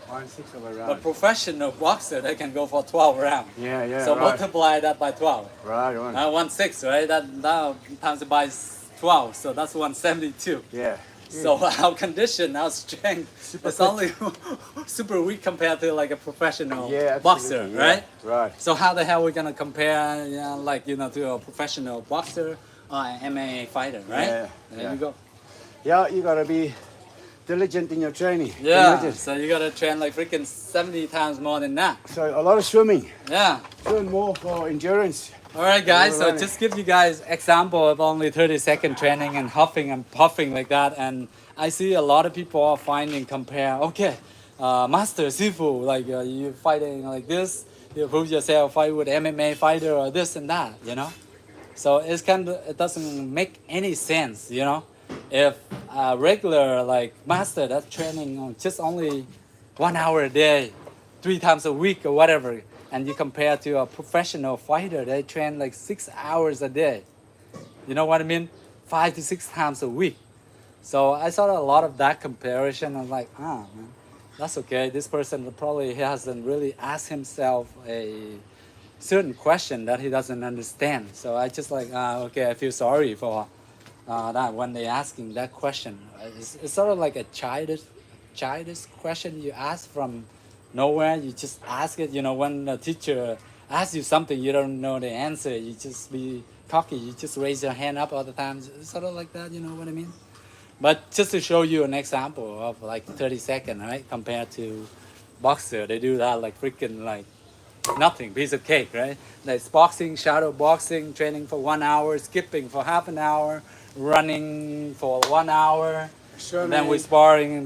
[SPEAKER 1] 1/6 of a
[SPEAKER 2] A
[SPEAKER 1] round.
[SPEAKER 2] professional boxer, they can go for 12 rounds.
[SPEAKER 1] Yeah, yeah.
[SPEAKER 2] So
[SPEAKER 1] right.
[SPEAKER 2] multiply that by 12.
[SPEAKER 1] Right, right.
[SPEAKER 2] 1/6, right? That times it by 12, so that's 172.
[SPEAKER 1] Yeah.
[SPEAKER 2] So our condition, our strength,
[SPEAKER 1] Super
[SPEAKER 2] is
[SPEAKER 1] fit.
[SPEAKER 2] only super weak compared to like a professional
[SPEAKER 1] Yeah,
[SPEAKER 2] boxer,
[SPEAKER 1] absolutely, yeah.
[SPEAKER 2] right?
[SPEAKER 1] Right.
[SPEAKER 2] So how the hell we gonna compare, to a professional boxer or an MMA fighter, right?
[SPEAKER 1] Yeah,
[SPEAKER 2] There
[SPEAKER 1] yeah.
[SPEAKER 2] you go.
[SPEAKER 1] Yeah, you gotta be diligent in your training.
[SPEAKER 2] Yeah.
[SPEAKER 1] Diligent.
[SPEAKER 2] So you gotta train like freaking 70 times more than that.
[SPEAKER 1] So a lot of swimming.
[SPEAKER 2] Yeah.
[SPEAKER 1] Swim more for endurance.
[SPEAKER 2] All right, guys. So
[SPEAKER 1] running.
[SPEAKER 2] just give you guys example of only 30-second training and huffing and puffing like that. And I see a lot of people are finding compare. Okay, master Sifu, like you fighting like this. You prove yourself, fight with MMA fighter or this and that. So it doesn't make any sense. If a regular like master that's training on just only 1 hour a day, 3 times a week or whatever, and you compare to a professional fighter, they train like 6 hours a day. You know what I mean? 5 to 6 times a week. So I saw a lot of that comparison. I'm like, man, that's okay. This person probably hasn't really asked himself a certain question that he doesn't understand. So I just like, okay, I feel sorry for that when they asking that question. It's sort of like a childish question you ask from nowhere. You just ask it. When the teacher asks you something you don't know the answer, you just be cocky. You just raise your hand up all the time. It's sort of like that. You know what I mean? But just to show you an example of like 30 seconds, right? Compared to boxer, they do that like freaking like nothing, piece of cake, right? There's boxing, shadow boxing, training for 1 hour, skipping for half an hour, running for 1 hour.
[SPEAKER 1] Swimming.
[SPEAKER 2] Then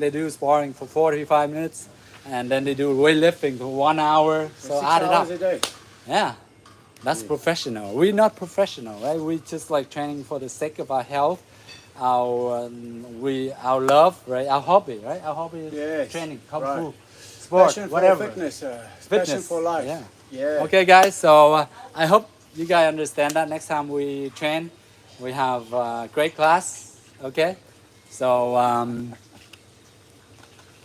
[SPEAKER 2] they do sparring for 45 minutes. And then they do weightlifting for 1 hour. So
[SPEAKER 1] 6
[SPEAKER 2] add it up.
[SPEAKER 1] hours a day.
[SPEAKER 2] Yeah, that's professional. We're not professional, right? We just like training for the sake of our health, our love, right? Our hobby, right? Our hobby is
[SPEAKER 1] Yes,
[SPEAKER 2] training, kung
[SPEAKER 1] right.
[SPEAKER 2] fu, sport,
[SPEAKER 1] Passion
[SPEAKER 2] whatever.
[SPEAKER 1] for fitness. Passion for life.
[SPEAKER 2] Yeah.
[SPEAKER 1] Yeah.
[SPEAKER 2] Okay, guys. So I hope you guys understand that. Next time we train, we have a great class. Okay. So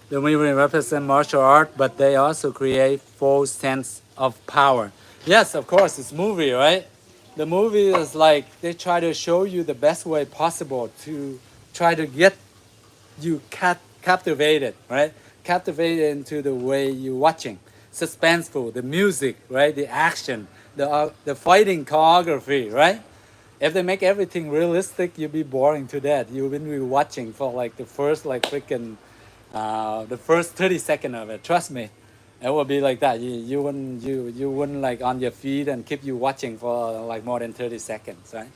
[SPEAKER 2] the movie represent martial art, but they also create false sense of power. Yes, of course, it's movie, right? The movie is like they try to show you the best way possible to try to get you captivated, right? Captivated into the way you're watching. Suspenseful, the music, right? The action, the fighting choreography, right? If they make everything realistic, you'll be boring to death. You wouldn't be watching for like the first like freaking the first 30 seconds of it. Trust me, it will be like that. You wouldn't like on your feet and keep you watching for like more than 30 seconds, right?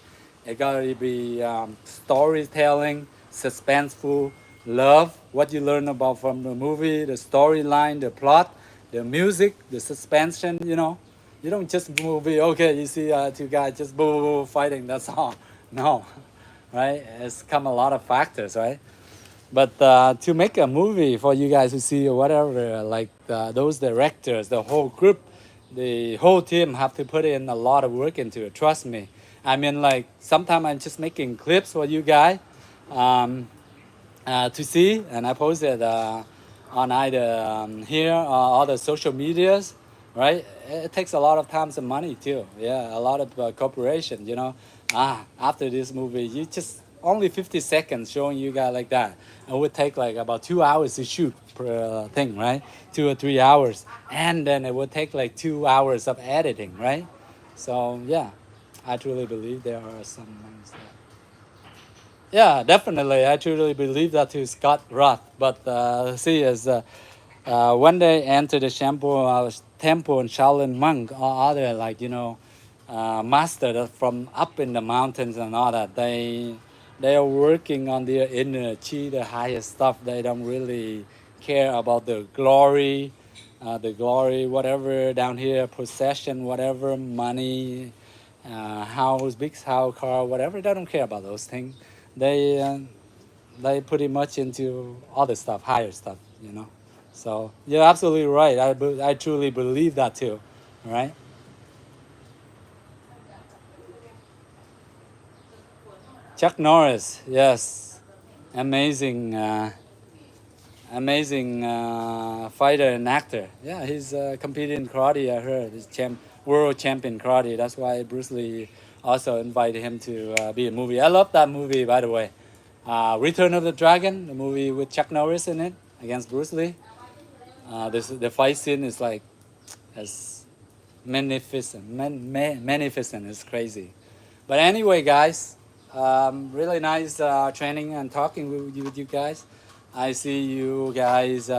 [SPEAKER 2] It gotta be storytelling, suspenseful, love what you learn about from the movie, the storyline, the plot, the music, the suspension. You don't just movie. Okay, you see 2 guys just boo fighting. That's all. No, right? It's come a lot of factors, right? But to make a movie for you guys to see or whatever, like those directors, the whole group, the whole team have to put in a lot of work into it. Trust me. I mean, like sometimes I'm just making clips for you guys to see, and I post it on either here or other social medias, right? It takes a lot of time and money too. Yeah, a lot of cooperation. After this movie, you just only 50 seconds showing you guys like that. It would take like about 2 hours to shoot per thing, right? 2 or 3 hours. And then it would take like 2 hours of editing, right? So yeah, I truly believe there are some ones that... Yeah, definitely. I truly believe that to Scott Roth. But see, as when they enter the temple and Shaolin monk or other, like, master that from up in the mountains and all that, they are working on their inner chi, the highest stuff. They don't really care about the glory, whatever down here, possession, whatever, money, house, big house, car, whatever. They don't care about those things. They pretty much into other stuff, higher stuff, So you're absolutely right. I truly believe that too, right? Chuck Norris, yes, amazing, fighter and actor. Yeah, he's competing in karate. I heard he's world champion karate. That's why Bruce Lee also invited him to be a movie. I love that movie, by the way. Return of the Dragon, the movie with Chuck Norris in it against Bruce Lee. The fight scene is like as magnificent. Magnificent is crazy. But anyway, guys, really nice training and talking with you guys. I see you guys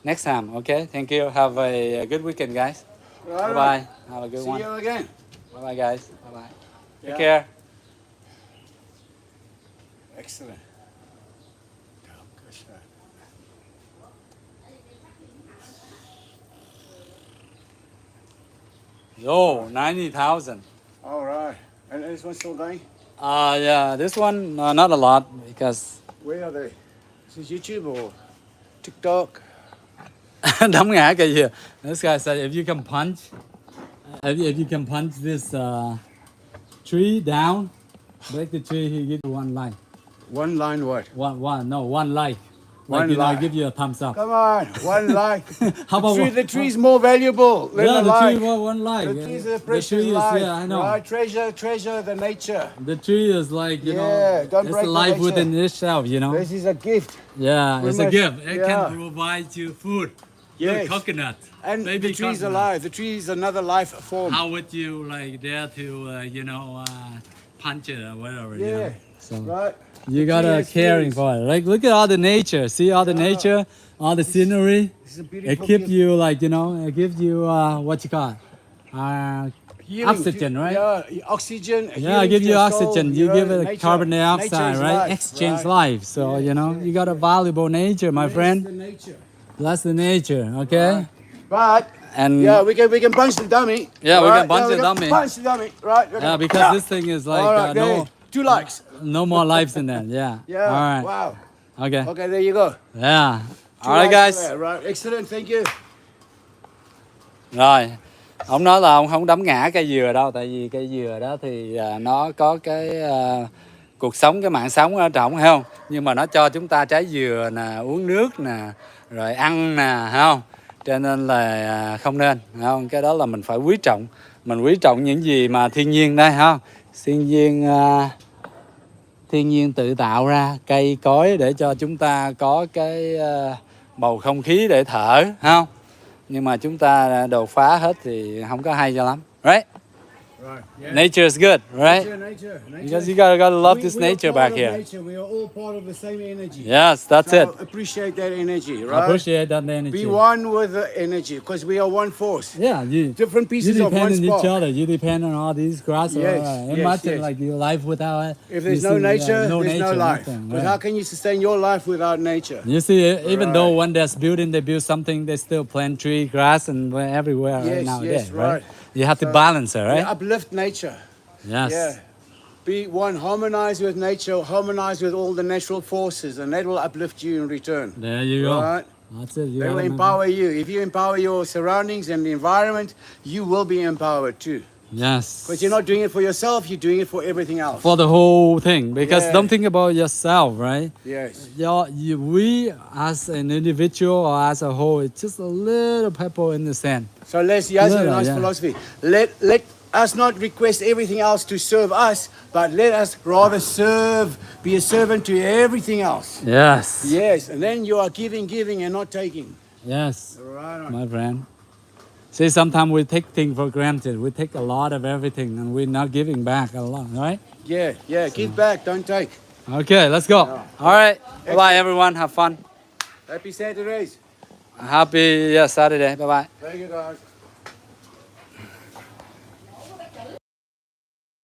[SPEAKER 2] next time. Okay, thank you. Have a good weekend, guys.
[SPEAKER 1] Right,
[SPEAKER 2] Bye bye. Have a good
[SPEAKER 1] See
[SPEAKER 2] one.
[SPEAKER 1] you again.
[SPEAKER 2] Bye bye, guys. Bye bye. Take
[SPEAKER 1] Yeah.
[SPEAKER 2] care.
[SPEAKER 1] Excellent. Good shot.
[SPEAKER 2] Yo, 90,000.
[SPEAKER 1] All right. And this one's still going?
[SPEAKER 2] Yeah, this one not a lot because
[SPEAKER 1] Where are they? Is this YouTube or TikTok?
[SPEAKER 2] đấm ngã kìa kìa. This guy said if you can punch, if you can punch this tree down, break the tree, he give you one life.
[SPEAKER 1] One line what?
[SPEAKER 2] One life.
[SPEAKER 1] One
[SPEAKER 2] Like,
[SPEAKER 1] life.
[SPEAKER 2] give you a thumbs up.
[SPEAKER 1] Come on, one life.
[SPEAKER 2] How about
[SPEAKER 1] The tree's more valuable than
[SPEAKER 2] yeah,
[SPEAKER 1] the
[SPEAKER 2] the
[SPEAKER 1] life.
[SPEAKER 2] tree, one life.
[SPEAKER 1] The tree's a
[SPEAKER 2] The
[SPEAKER 1] precious
[SPEAKER 2] tree is,
[SPEAKER 1] life.
[SPEAKER 2] yeah, I know.
[SPEAKER 1] Right? Treasure the nature.
[SPEAKER 2] The tree is like, you
[SPEAKER 1] Yeah,
[SPEAKER 2] know,
[SPEAKER 1] don't
[SPEAKER 2] it's
[SPEAKER 1] break
[SPEAKER 2] a
[SPEAKER 1] the
[SPEAKER 2] life
[SPEAKER 1] nature.
[SPEAKER 2] within itself, you know.
[SPEAKER 1] This is a gift.
[SPEAKER 2] Yeah,
[SPEAKER 1] We
[SPEAKER 2] it's a
[SPEAKER 1] must-
[SPEAKER 2] gift. It
[SPEAKER 1] yeah.
[SPEAKER 2] can provide you food.
[SPEAKER 1] Yes.
[SPEAKER 2] Coconut.
[SPEAKER 1] And
[SPEAKER 2] baby
[SPEAKER 1] the tree's
[SPEAKER 2] coconut.
[SPEAKER 1] alive. The tree is another life form.
[SPEAKER 2] How would you like dare to, punch it or whatever, you
[SPEAKER 1] Yeah.
[SPEAKER 2] know? So
[SPEAKER 1] Right?
[SPEAKER 2] you
[SPEAKER 1] The
[SPEAKER 2] gotta
[SPEAKER 1] tree has
[SPEAKER 2] caring
[SPEAKER 1] feelings.
[SPEAKER 2] for it. Like, look at all the nature. See all the nature, all the scenery.
[SPEAKER 1] This is a
[SPEAKER 2] It
[SPEAKER 1] beautiful
[SPEAKER 2] keeps
[SPEAKER 1] gift.
[SPEAKER 2] you like, it gives you, what you call it?
[SPEAKER 1] Healing.
[SPEAKER 2] Oxygen, right?
[SPEAKER 1] Yeah, oxygen.
[SPEAKER 2] Yeah,
[SPEAKER 1] healing
[SPEAKER 2] give
[SPEAKER 1] to
[SPEAKER 2] you
[SPEAKER 1] your soul,
[SPEAKER 2] oxygen. You give it
[SPEAKER 1] nature.
[SPEAKER 2] carbon dioxide,
[SPEAKER 1] Nature's
[SPEAKER 2] right?
[SPEAKER 1] life,
[SPEAKER 2] Exchange
[SPEAKER 1] right.
[SPEAKER 2] life. So,
[SPEAKER 1] Yes,
[SPEAKER 2] you got a valuable nature, my
[SPEAKER 1] Yes,
[SPEAKER 2] friend.
[SPEAKER 1] the nature.
[SPEAKER 2] That's the nature, okay?
[SPEAKER 1] But
[SPEAKER 2] And
[SPEAKER 1] yeah, we can punch the dummy.
[SPEAKER 2] Yeah, we
[SPEAKER 1] right?
[SPEAKER 2] can punch
[SPEAKER 1] we
[SPEAKER 2] the dummy.
[SPEAKER 1] Punch the dummy, right?
[SPEAKER 2] yeah, because this thing is like
[SPEAKER 1] All right, there. 2 likes.
[SPEAKER 2] no more lives in there. Yeah.
[SPEAKER 1] Yeah.
[SPEAKER 2] All right.
[SPEAKER 1] Wow.
[SPEAKER 2] Okay.
[SPEAKER 1] Okay, there you go.
[SPEAKER 2] Yeah.
[SPEAKER 1] 2
[SPEAKER 2] All right,
[SPEAKER 1] likes
[SPEAKER 2] guys.
[SPEAKER 1] there, right. Excellent. Thank you.
[SPEAKER 2] Rồi, ông nói là ông không đấm ngã cây dừa đâu, tại vì cây dừa đó thì nó có cái cuộc sống, cái mạng sống ở trong, hay không? Nhưng mà nó cho chúng ta trái dừa nè, uống nước nè, rồi ăn nè, hay không? Cho nên là không nên, hay không? Cái đó là mình phải quý trọng. Mình quý trọng những gì mà thiên nhiên đây, hay không? Thiên nhiên tự tạo ra cây cối để cho chúng ta có cái bầu không khí để thở, hay không? Nhưng mà chúng ta đột phá hết thì không có hay cho lắm, right?
[SPEAKER 1] Right. Yeah.
[SPEAKER 2] Nature is good, right?
[SPEAKER 1] Nature.
[SPEAKER 2] Because you gotta love this
[SPEAKER 1] We are
[SPEAKER 2] nature
[SPEAKER 1] part
[SPEAKER 2] back
[SPEAKER 1] of
[SPEAKER 2] here.
[SPEAKER 1] Nature. We are all part of the same energy.
[SPEAKER 2] Yes, that's
[SPEAKER 1] So
[SPEAKER 2] it.
[SPEAKER 1] appreciate that energy,
[SPEAKER 2] I
[SPEAKER 1] right?
[SPEAKER 2] appreciate that energy.
[SPEAKER 1] Be one with the energy, because we are one force.
[SPEAKER 2] Yeah, you
[SPEAKER 1] Different pieces of
[SPEAKER 2] depend
[SPEAKER 1] one
[SPEAKER 2] on each
[SPEAKER 1] spark.
[SPEAKER 2] other. You depend on all these grass.
[SPEAKER 1] Yes,
[SPEAKER 2] Imagine
[SPEAKER 1] yes.
[SPEAKER 2] like your life without it.
[SPEAKER 1] If there's
[SPEAKER 2] You
[SPEAKER 1] no
[SPEAKER 2] see,
[SPEAKER 1] nature,
[SPEAKER 2] no
[SPEAKER 1] there's no
[SPEAKER 2] nature,
[SPEAKER 1] life.
[SPEAKER 2] nothing,
[SPEAKER 1] Because
[SPEAKER 2] right.
[SPEAKER 1] how can you sustain your life without nature?
[SPEAKER 2] You see, even
[SPEAKER 1] Right.
[SPEAKER 2] though when there's building, they build something, they still plant tree, grass, and everywhere right
[SPEAKER 1] Yes,
[SPEAKER 2] nowadays,
[SPEAKER 1] yes,
[SPEAKER 2] right?
[SPEAKER 1] right.
[SPEAKER 2] You have to
[SPEAKER 1] So,
[SPEAKER 2] balance it, right?
[SPEAKER 1] We uplift nature.
[SPEAKER 2] Yes.
[SPEAKER 1] Yeah. Be one, harmonize with nature, harmonize with all the natural forces, and that will uplift you in return.
[SPEAKER 2] There you go.
[SPEAKER 1] Right?
[SPEAKER 2] That's it. You
[SPEAKER 1] They will
[SPEAKER 2] gotta
[SPEAKER 1] empower you. If you empower your surroundings and the environment, you will be empowered too.
[SPEAKER 2] Yes.
[SPEAKER 1] Because you're not doing it for yourself, you're doing it for everything else.
[SPEAKER 2] For the whole thing, because
[SPEAKER 1] Yeah.
[SPEAKER 2] don't think about yourself, right?
[SPEAKER 1] Yes.
[SPEAKER 2] We as an individual or as a whole, it's just a little pebble in the sand.
[SPEAKER 1] So Les, here's a
[SPEAKER 2] Yeah,
[SPEAKER 1] nice
[SPEAKER 2] yeah.
[SPEAKER 1] philosophy. Let us not request everything else to serve us, but let us rather serve, be a servant to everything else.
[SPEAKER 2] Yes.
[SPEAKER 1] Yes, and then you are giving and not taking.
[SPEAKER 2] Yes,
[SPEAKER 1] Right on.
[SPEAKER 2] my friend. See, sometimes we take things for granted. We take a lot of everything and we're not giving back a lot, right?
[SPEAKER 1] Yeah, give back, don't take.
[SPEAKER 2] Okay, let's go.
[SPEAKER 1] Yeah.
[SPEAKER 2] All right. Bye-bye, everyone. Have fun.
[SPEAKER 1] Happy Saturdays.
[SPEAKER 2] Happy Saturday. Bye-bye.
[SPEAKER 1] Thank you, guys.